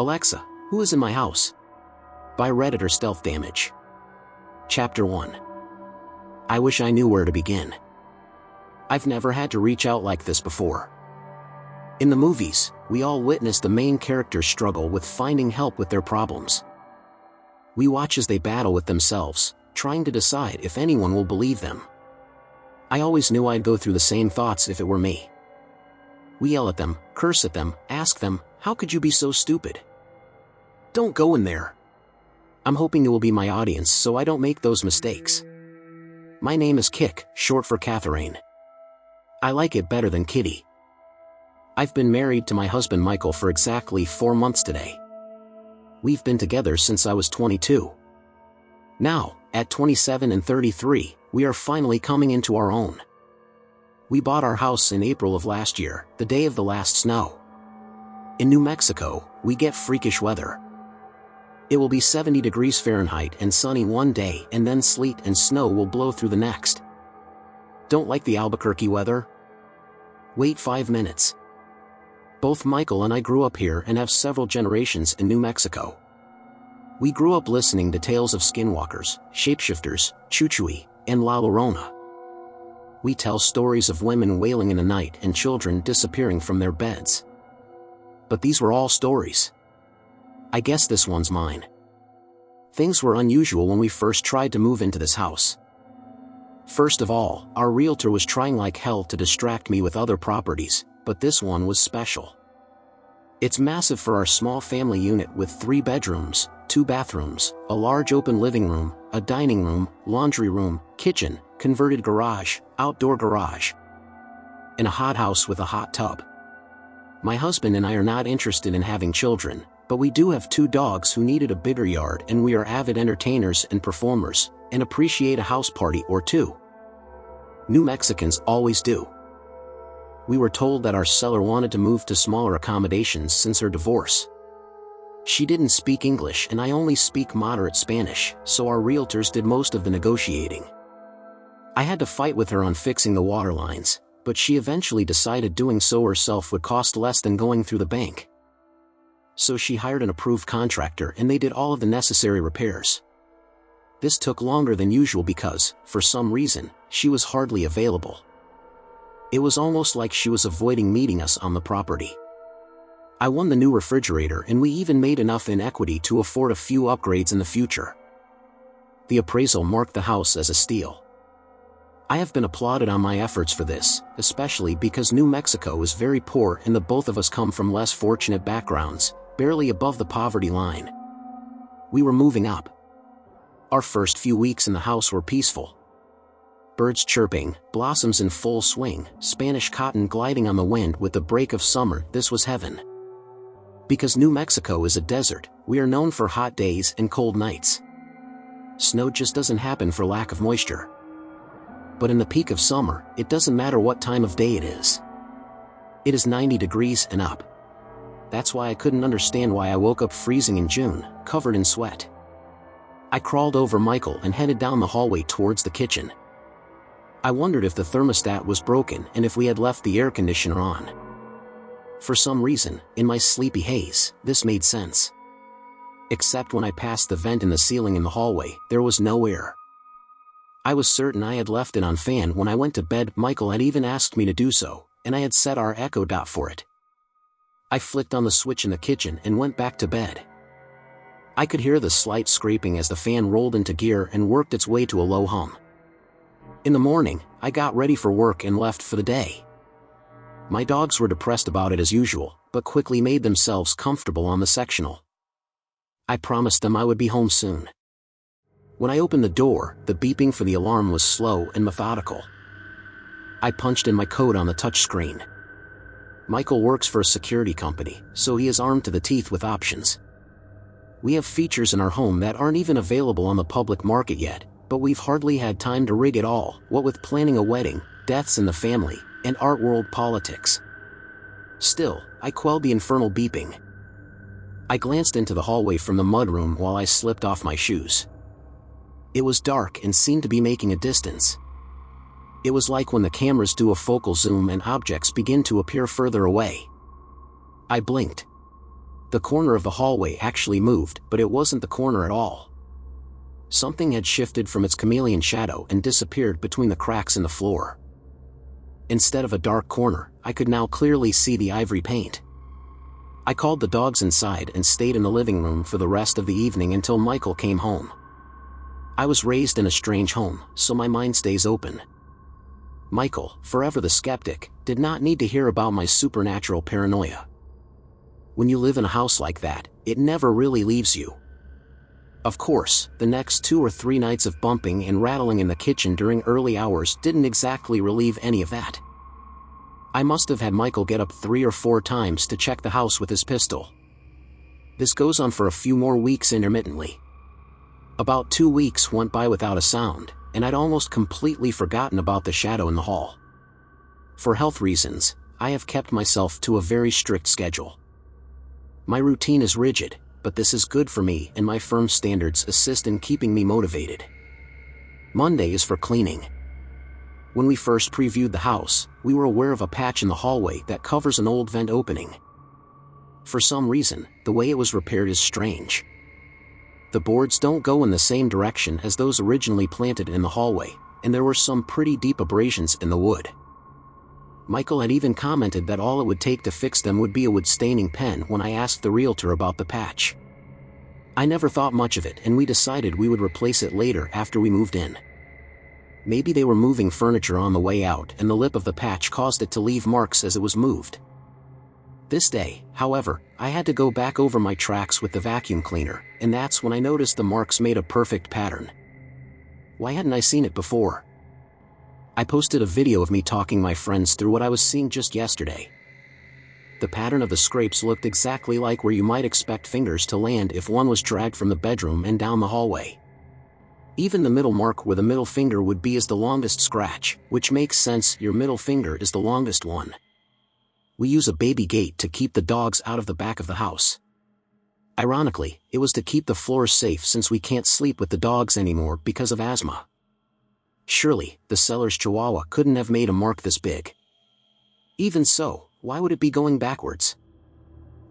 Alexa, who is in my house? By Redditor Stealth Damage. Chapter 1. I wish I knew where to begin. I've never had to reach out like this before. In the movies, we all witness the main characters struggle with finding help with their problems. We watch as they battle with themselves, trying to decide if anyone will believe them. I always knew I'd go through the same thoughts if it were me. We yell at them, curse at them, ask them, how could you be so stupid? Don't go in there. I'm hoping you will be my audience so I don't make those mistakes. My name is Kick, short for Catherine. I like it better than Kitty. I've been married to my husband Michael for exactly 4 months today. We've been together since I was 22. Now, at 27 and 33, we are finally coming into our own. We bought our house in April of last year, the day of the last snow. In New Mexico, we get freakish weather. It will be 70 degrees Fahrenheit and sunny one day and then sleet and snow will blow through the next. Don't like the Albuquerque weather? Wait 5 minutes. Both Michael and I grew up here and have several generations in New Mexico. We grew up listening to tales of skinwalkers, shapeshifters, Chuchui, and La Llorona. We tell stories of women wailing in the night and children disappearing from their beds. But these were all stories. I guess this one's mine. Things were unusual when we first tried to move into this house. First of all, our realtor was trying like hell to distract me with other properties, but this one was special. It's massive for our small family unit with 3 bedrooms, 2 bathrooms, a large open living room, a dining room, laundry room, kitchen, converted garage, outdoor garage, and a hothouse with a hot tub. My husband and I are not interested in having children, but we do have 2 dogs who needed a bigger yard and we are avid entertainers and performers, and appreciate a house party or 2. New Mexicans always do. We were told that our seller wanted to move to smaller accommodations since her divorce. She didn't speak English and I only speak moderate Spanish, so our realtors did most of the negotiating. I had to fight with her on fixing the water lines, but she eventually decided doing so herself would cost less than going through the bank. So she hired an approved contractor and they did all of the necessary repairs. This took longer than usual because, for some reason, she was hardly available. It was almost like she was avoiding meeting us on the property. I won the new refrigerator and we even made enough in equity to afford a few upgrades in the future. The appraisal marked the house as a steal. I have been applauded on my efforts for this, especially because New Mexico is very poor and the both of us come from less fortunate backgrounds, barely above the poverty line. We were moving up. Our first few weeks in the house were peaceful. Birds chirping, blossoms in full swing, Spanish cotton gliding on the wind with the break of summer, this was heaven. Because New Mexico is a desert, we are known for hot days and cold nights. Snow just doesn't happen for lack of moisture. But in the peak of summer, it doesn't matter what time of day it is. It is 90 degrees and up. That's why I couldn't understand why I woke up freezing in June, covered in sweat. I crawled over Michael and headed down the hallway towards the kitchen. I wondered if the thermostat was broken and if we had left the air conditioner on. For some reason, in my sleepy haze, this made sense. Except when I passed the vent in the ceiling in the hallway, there was no air. I was certain I had left it on fan when I went to bed. Michael had even asked me to do so, and I had set our Echo Dot for it. I flicked on the switch in the kitchen and went back to bed. I could hear the slight scraping as the fan rolled into gear and worked its way to a low hum. In the morning, I got ready for work and left for the day. My dogs were depressed about it as usual, but quickly made themselves comfortable on the sectional. I promised them I would be home soon. When I opened the door, the beeping for the alarm was slow and methodical. I punched in my code on the touchscreen. Michael works for a security company, so he is armed to the teeth with options. We have features in our home that aren't even available on the public market yet, but we've hardly had time to rig it all, what with planning a wedding, deaths in the family, and art world politics. Still, I quelled the infernal beeping. I glanced into the hallway from the mudroom while I slipped off my shoes. It was dark and seemed to be making a distance. It was like when the cameras do a focal zoom and objects begin to appear further away. I blinked. The corner of the hallway actually moved, but it wasn't the corner at all. Something had shifted from its chameleon shadow and disappeared between the cracks in the floor. Instead of a dark corner, I could now clearly see the ivory paint. I called the dogs inside and stayed in the living room for the rest of the evening until Michael came home. I was raised in a strange home, so my mind stays open. Michael, forever the skeptic, did not need to hear about my supernatural paranoia. When you live in a house like that, it never really leaves you. Of course, the next 2 or 3 nights of bumping and rattling in the kitchen during early hours didn't exactly relieve any of that. I must have had Michael get up 3 or 4 times to check the house with his pistol. This goes on for a few more weeks intermittently. About 2 weeks went by without a sound, and I'd almost completely forgotten about the shadow in the hall. For health reasons, I have kept myself to a very strict schedule. My routine is rigid, but this is good for me and my firm standards assist in keeping me motivated. Monday is for cleaning. When we first previewed the house, we were aware of a patch in the hallway that covers an old vent opening. For some reason, the way it was repaired is strange. The boards don't go in the same direction as those originally planted in the hallway, and there were some pretty deep abrasions in the wood. Michael had even commented that all it would take to fix them would be a wood staining pen when I asked the realtor about the patch. I never thought much of it, and we decided we would replace it later after we moved in. Maybe they were moving furniture on the way out and the lip of the patch caused it to leave marks as it was moved. This day, however, I had to go back over my tracks with the vacuum cleaner, and that's when I noticed the marks made a perfect pattern. Why hadn't I seen it before? I posted a video of me talking my friends through what I was seeing just yesterday. The pattern of the scrapes looked exactly like where you might expect fingers to land if one was dragged from the bedroom and down the hallway. Even the middle mark where the middle finger would be is the longest scratch, which makes sense, your middle finger is the longest one. We use a baby gate to keep the dogs out of the back of the house. Ironically, it was to keep the floors safe since we can't sleep with the dogs anymore because of asthma. Surely, the seller's chihuahua couldn't have made a mark this big. Even so, why would it be going backwards?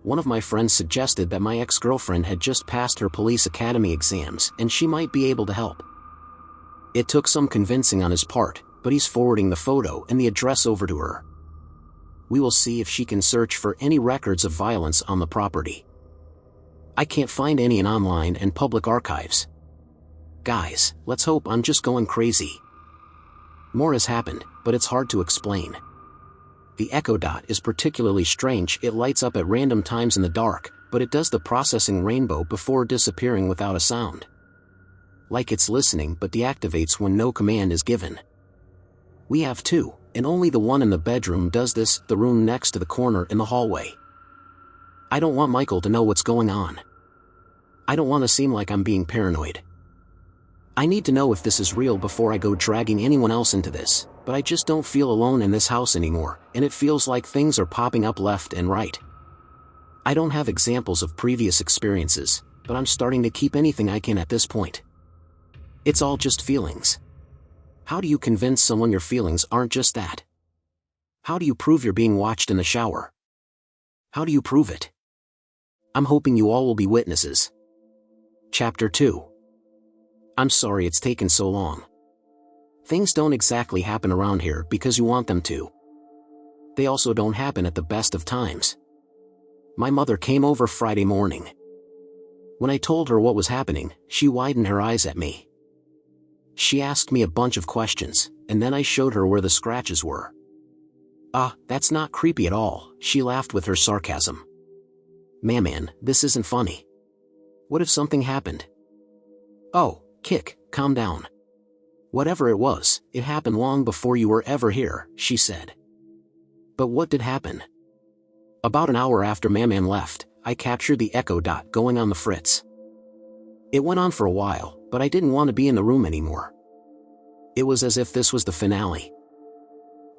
One of my friends suggested that my ex-girlfriend had just passed her police academy exams and she might be able to help. It took some convincing on his part, but he's forwarding the photo and the address over to her. We will see if she can search for any records of violence on the property. I can't find any in online and public archives. Guys, let's hope I'm just going crazy. More has happened, but it's hard to explain. The echo dot is particularly strange. It lights up at random times in the dark, but it does the processing rainbow before disappearing without a sound. Like it's listening but deactivates when no command is given. We have 2, and only the one in the bedroom does this, the room next to the corner in the hallway. I don't want Michael to know what's going on. I don't want to seem like I'm being paranoid. I need to know if this is real before I go dragging anyone else into this, but I just don't feel alone in this house anymore, and it feels like things are popping up left and right. I don't have examples of previous experiences, but I'm starting to keep anything I can at this point. It's all just feelings. How do you convince someone your feelings aren't just that? How do you prove you're being watched in the shower? How do you prove it? I'm hoping you all will be witnesses. Chapter 2. I'm sorry it's taken so long. Things don't exactly happen around here because you want them to. They also don't happen at the best of times. My mother came over Friday morning. When I told her what was happening, she widened her eyes at me. She asked me a bunch of questions, and then I showed her where the scratches were. That's not creepy at all, she laughed with her sarcasm. Man, this isn't funny. What if something happened? Oh, Kick, calm down. Whatever it was, it happened long before you were ever here, she said. But what did happen? About an hour after Maman left, I captured the echo dot going on the fritz. It went on for a while, but I didn't want to be in the room anymore. It was as if this was the finale.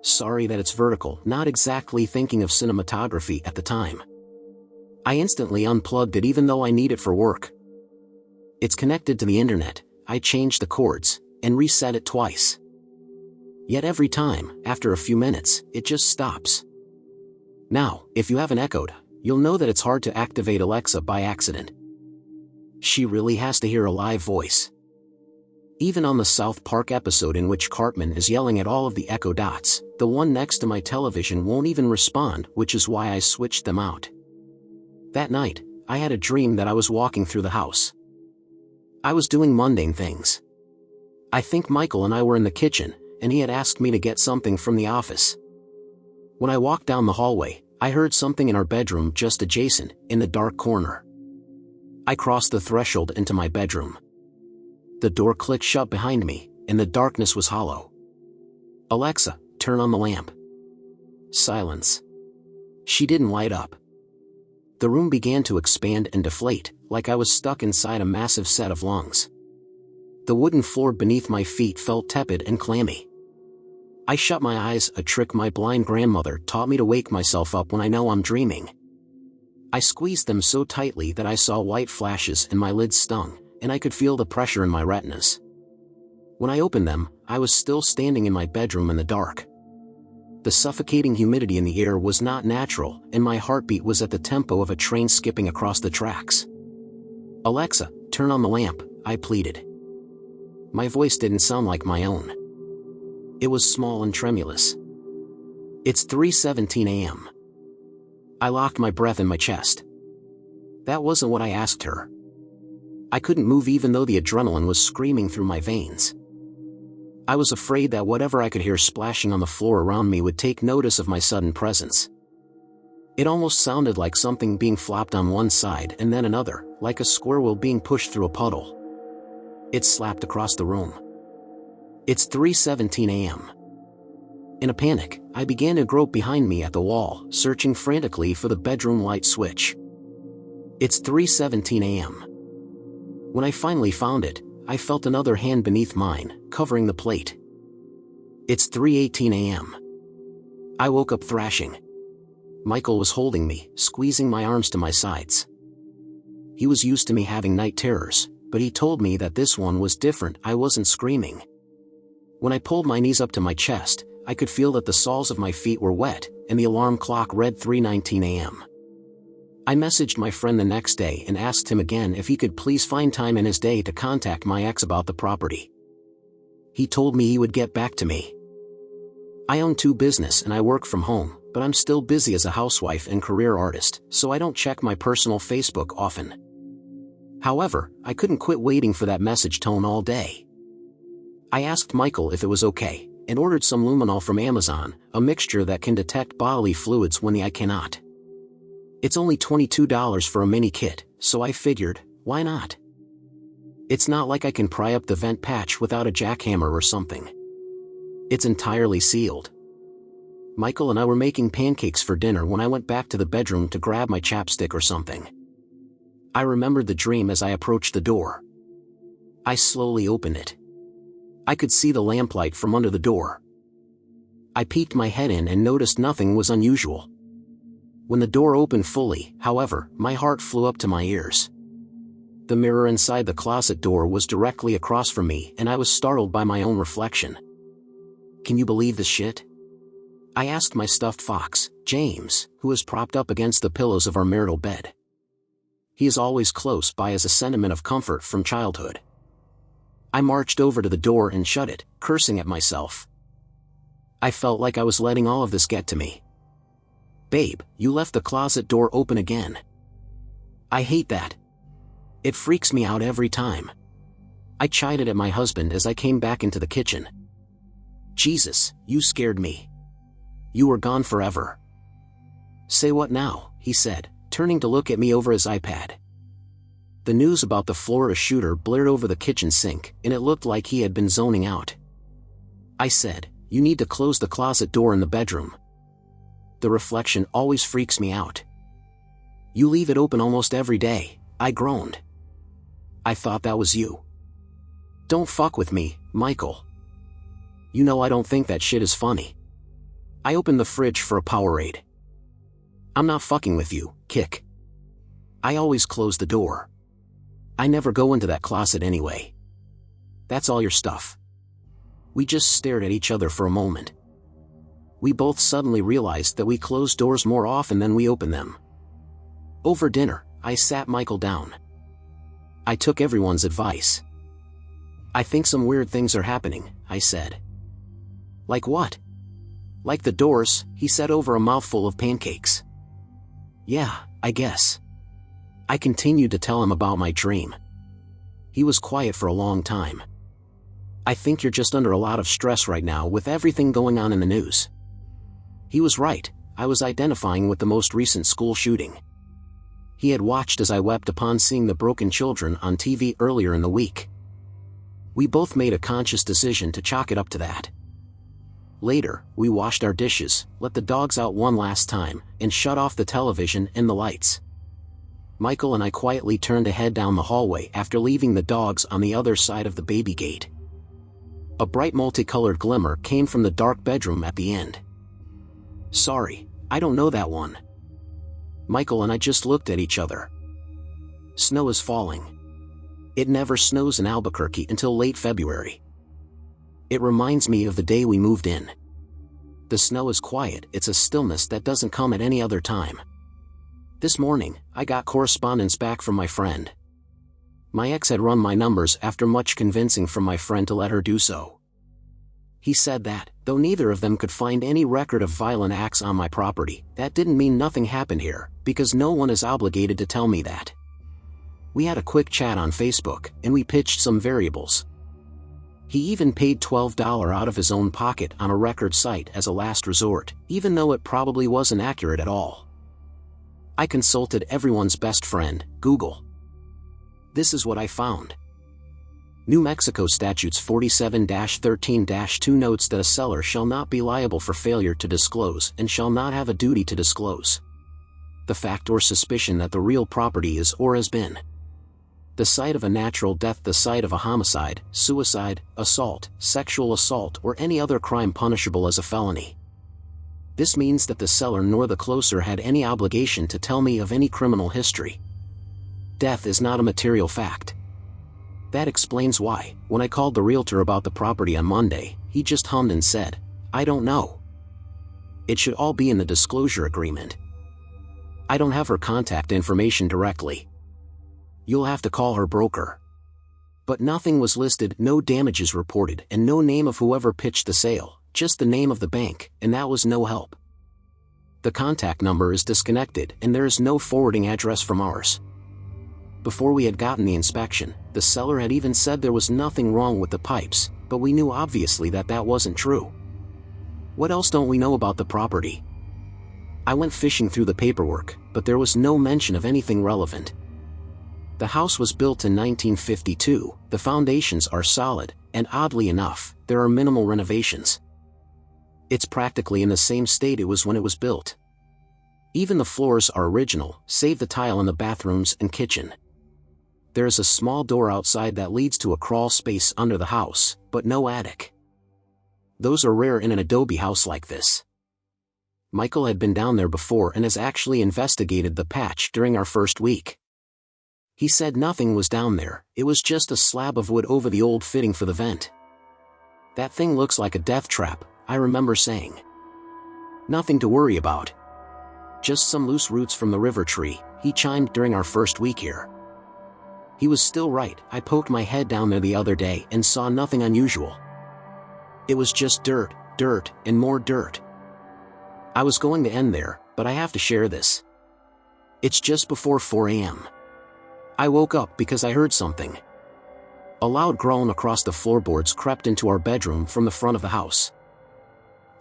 Sorry that it's vertical, not exactly thinking of cinematography at the time. I instantly unplugged it even though I need it for work. It's connected to the internet. I changed the cords, and reset it twice. Yet every time, after a few minutes, it just stops. Now, if you have an echo you'll know that it's hard to activate Alexa by accident. She really has to hear a live voice. Even on the South Park episode in which Cartman is yelling at all of the Echo Dots, the one next to my television won't even respond, which is why I switched them out. That night, I had a dream that I was walking through the house. I was doing mundane things. I think Michael and I were in the kitchen, and he had asked me to get something from the office. When I walked down the hallway, I heard something in our bedroom just adjacent, in the dark corner. I crossed the threshold into my bedroom. The door clicked shut behind me, and the darkness was hollow. "Alexa, turn on the lamp." Silence. She didn't light up. The room began to expand and deflate, like I was stuck inside a massive set of lungs. The wooden floor beneath my feet felt tepid and clammy. I shut my eyes, a trick my blind grandmother taught me to wake myself up when I know I'm dreaming. I squeezed them so tightly that I saw white flashes and my lids stung, and I could feel the pressure in my retinas. When I opened them, I was still standing in my bedroom in the dark. The suffocating humidity in the air was not natural, and my heartbeat was at the tempo of a train skipping across the tracks. "Alexa, turn on the lamp," I pleaded. My voice didn't sound like my own. It was small and tremulous. "It's 3:17 a.m. I locked my breath in my chest. That wasn't what I asked her. I couldn't move even though the adrenaline was screaming through my veins. I was afraid that whatever I could hear splashing on the floor around me would take notice of my sudden presence. It almost sounded like something being flopped on one side and then another, like a squirrel being pushed through a puddle. It slapped across the room. "It's 3:17 a.m. In a panic, I began to grope behind me at the wall, searching frantically for the bedroom light switch. "It's 3:17 a.m. When I finally found it, I felt another hand beneath mine, covering the plate. "It's 3:18 a.m. I woke up thrashing. Michael was holding me, squeezing my arms to my sides. He was used to me having night terrors, but he told me that this one was different. I wasn't screaming. When I pulled my knees up to my chest, I could feel that the soles of my feet were wet, and the alarm clock read 3:19 a.m. I messaged my friend the next day and asked him again if he could please find time in his day to contact my ex about the property. He told me he would get back to me. I own 2 businesses and I work from home, but I'm still busy as a housewife and career artist, so I don't check my personal Facebook often. However, I couldn't quit waiting for that message tone all day. I asked Michael if it was okay, and ordered some luminol from Amazon, a mixture that can detect bodily fluids when the eye cannot. It's only $22 for a mini kit, so I figured, why not? It's not like I can pry up the vent patch without a jackhammer or something. It's entirely sealed. Michael and I were making pancakes for dinner when I went back to the bedroom to grab my chapstick or something. I remembered the dream as I approached the door. I slowly opened it. I could see the lamplight from under the door. I peeked my head in and noticed nothing was unusual. When the door opened fully, however, my heart flew up to my ears. The mirror inside the closet door was directly across from me, and I was startled by my own reflection. "Can you believe this shit?" I asked my stuffed fox, James, who is propped up against the pillows of our marital bed. He is always close by as a sentiment of comfort from childhood. I marched over to the door and shut it, cursing at myself. I felt like I was letting all of this get to me. "Babe, you left the closet door open again." "I hate that. It freaks me out every time." I chided at my husband as I came back into the kitchen. "Jesus, you scared me. You were gone forever." "Say what now?" he said, turning to look at me over his iPad. The news about the Florida shooter blared over the kitchen sink, and it looked like he had been zoning out. I said, "You need to close the closet door in the bedroom. The reflection always freaks me out." "You leave it open almost every day," I groaned. "I thought that was you." "Don't fuck with me, Michael. You know I don't think that shit is funny." I opened the fridge for a Powerade. "I'm not fucking with you, Kick. I always close the door. I never go into that closet anyway. That's all your stuff." We just stared at each other for a moment. We both suddenly realized that we close doors more often than we open them. Over dinner, I sat Michael down. I took everyone's advice. I think some weird things are happening, I said. Like what? Like the doors, he said over a mouthful of pancakes. Yeah, I guess. I continued to tell him about my dream. He was quiet for a long time. I think you're just under a lot of stress right now with everything going on in the news. He was right, I was identifying with the most recent school shooting. He had watched as I wept upon seeing the broken children on TV earlier in the week. We both made a conscious decision to chalk it up to that. Later, we washed our dishes, let the dogs out one last time, and shut off the television and the lights. Michael and I quietly turned to head down the hallway after leaving the dogs on the other side of the baby gate. A bright multicolored glimmer came from the dark bedroom at the end. Sorry, I don't know that one. Michael and I just looked at each other. Snow is falling. It never snows in Albuquerque until late February. It reminds me of the day we moved in. The snow is quiet, it's a stillness that doesn't come at any other time. This morning, I got correspondence back from my friend. My ex had run my numbers after much convincing from my friend to let her do so. He said that, though neither of them could find any record of violent acts on my property, that didn't mean nothing happened here, because no one is obligated to tell me that. We had a quick chat on Facebook, and we pitched some variables. He even paid $12 out of his own pocket on a record site as a last resort, even though it probably wasn't accurate at all. I consulted everyone's best friend, Google. This is what I found. New Mexico Statutes 47-13-2 notes that a seller shall not be liable for failure to disclose and shall not have a duty to disclose the fact or suspicion that the real property is or has been the site of a natural death, the site of a homicide, suicide, assault, sexual assault, or any other crime punishable as a felony. This means that the seller nor the closer had any obligation to tell me of any criminal history. Death is not a material fact. That explains why, when I called the realtor about the property on Monday, he just hummed and said, "I don't know. It should all be in the disclosure agreement." I don't have her contact information directly. You'll have to call her broker. But nothing was listed, no damages reported, and no name of whoever pitched the sale, just the name of the bank, and that was no help. The contact number is disconnected, and there is no forwarding address from ours. Before we had gotten the inspection, the seller had even said there was nothing wrong with the pipes, but we knew obviously that that wasn't true. What else don't we know about the property? I went fishing through the paperwork, but there was no mention of anything relevant. The house was built in 1952, the foundations are solid, and oddly enough, there are minimal renovations. It's practically in the same state it was when it was built. Even the floors are original, save the tile in the bathrooms and kitchen. There is a small door outside that leads to a crawl space under the house, but no attic. Those are rare in an adobe house like this. Michael had been down there before and has actually investigated the patch during our first week. He said nothing was down there, it was just a slab of wood over the old fitting for the vent. That thing looks like a death trap, I remember saying. Nothing to worry about. Just some loose roots from the river tree, he chimed during our first week here. He was still right, I poked my head down there the other day and saw nothing unusual. It was just dirt, dirt, and more dirt. I was going to end there, but I have to share this. It's just before 4 a.m. I woke up because I heard something. A loud groan across the floorboards crept into our bedroom from the front of the house.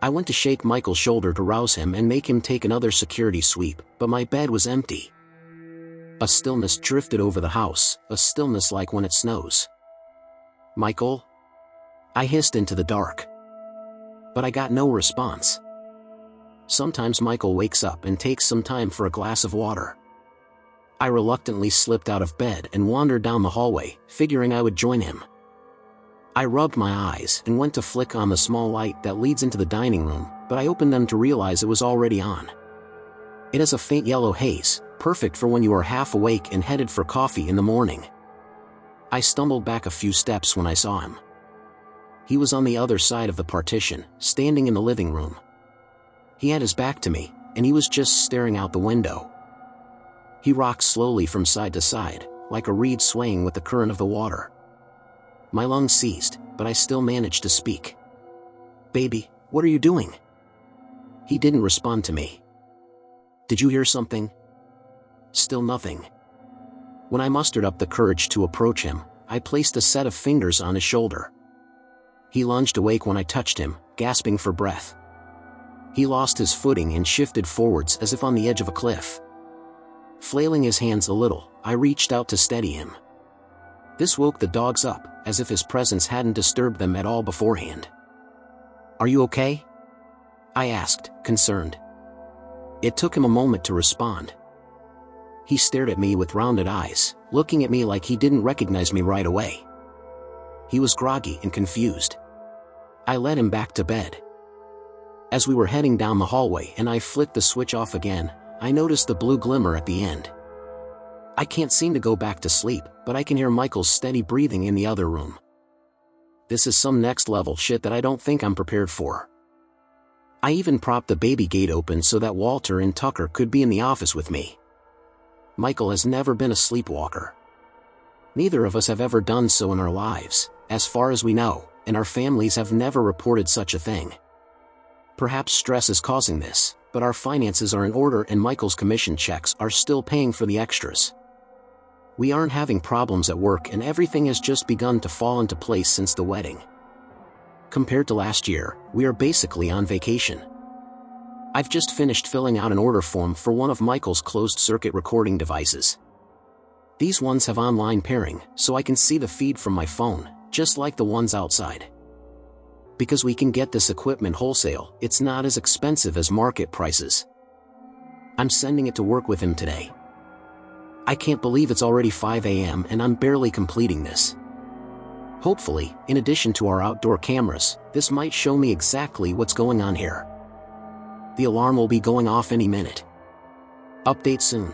I went to shake Michael's shoulder to rouse him and make him take another security sweep, but my bed was empty. A stillness drifted over the house, a stillness like when it snows. "Michael?" I hissed into the dark. But I got no response. Sometimes Michael wakes up and takes some time for a glass of water. I reluctantly slipped out of bed and wandered down the hallway, figuring I would join him. I rubbed my eyes and went to flick on the small light that leads into the dining room, but I opened them to realize it was already on. It has a faint yellow haze, perfect for when you are half awake and headed for coffee in the morning. I stumbled back a few steps when I saw him. He was on the other side of the partition, standing in the living room. He had his back to me, and he was just staring out the window. He rocked slowly from side to side, like a reed swaying with the current of the water. My lungs seized, but I still managed to speak. "Baby, what are you doing?" He didn't respond to me. "Did you hear something?" Still nothing. When I mustered up the courage to approach him, I placed a set of fingers on his shoulder. He lunged awake when I touched him, gasping for breath. He lost his footing and shifted forwards as if on the edge of a cliff. Flailing his hands a little, I reached out to steady him. This woke the dogs up, as if his presence hadn't disturbed them at all beforehand. "Are you okay?" I asked, concerned. It took him a moment to respond. He stared at me with rounded eyes, looking at me like he didn't recognize me right away. He was groggy and confused. I led him back to bed. As we were heading down the hallway and I flipped the switch off again, I noticed the blue glimmer at the end. I can't seem to go back to sleep, but I can hear Michael's steady breathing in the other room. This is some next level shit that I don't think I'm prepared for. I even propped the baby gate open so that Walter and Tucker could be in the office with me. Michael has never been a sleepwalker. Neither of us have ever done so in our lives, as far as we know, and our families have never reported such a thing. Perhaps stress is causing this, but our finances are in order and Michael's commission checks are still paying for the extras. We aren't having problems at work and everything has just begun to fall into place since the wedding. Compared to last year, we are basically on vacation. I've just finished filling out an order form for one of Michael's closed-circuit recording devices. These ones have online pairing, so I can see the feed from my phone, just like the ones outside. Because we can get this equipment wholesale, it's not as expensive as market prices. I'm sending it to work with him today. I can't believe it's already 5 a.m. and I'm barely completing this. Hopefully, in addition to our outdoor cameras, this might show me exactly what's going on here. The alarm will be going off any minute. Update soon.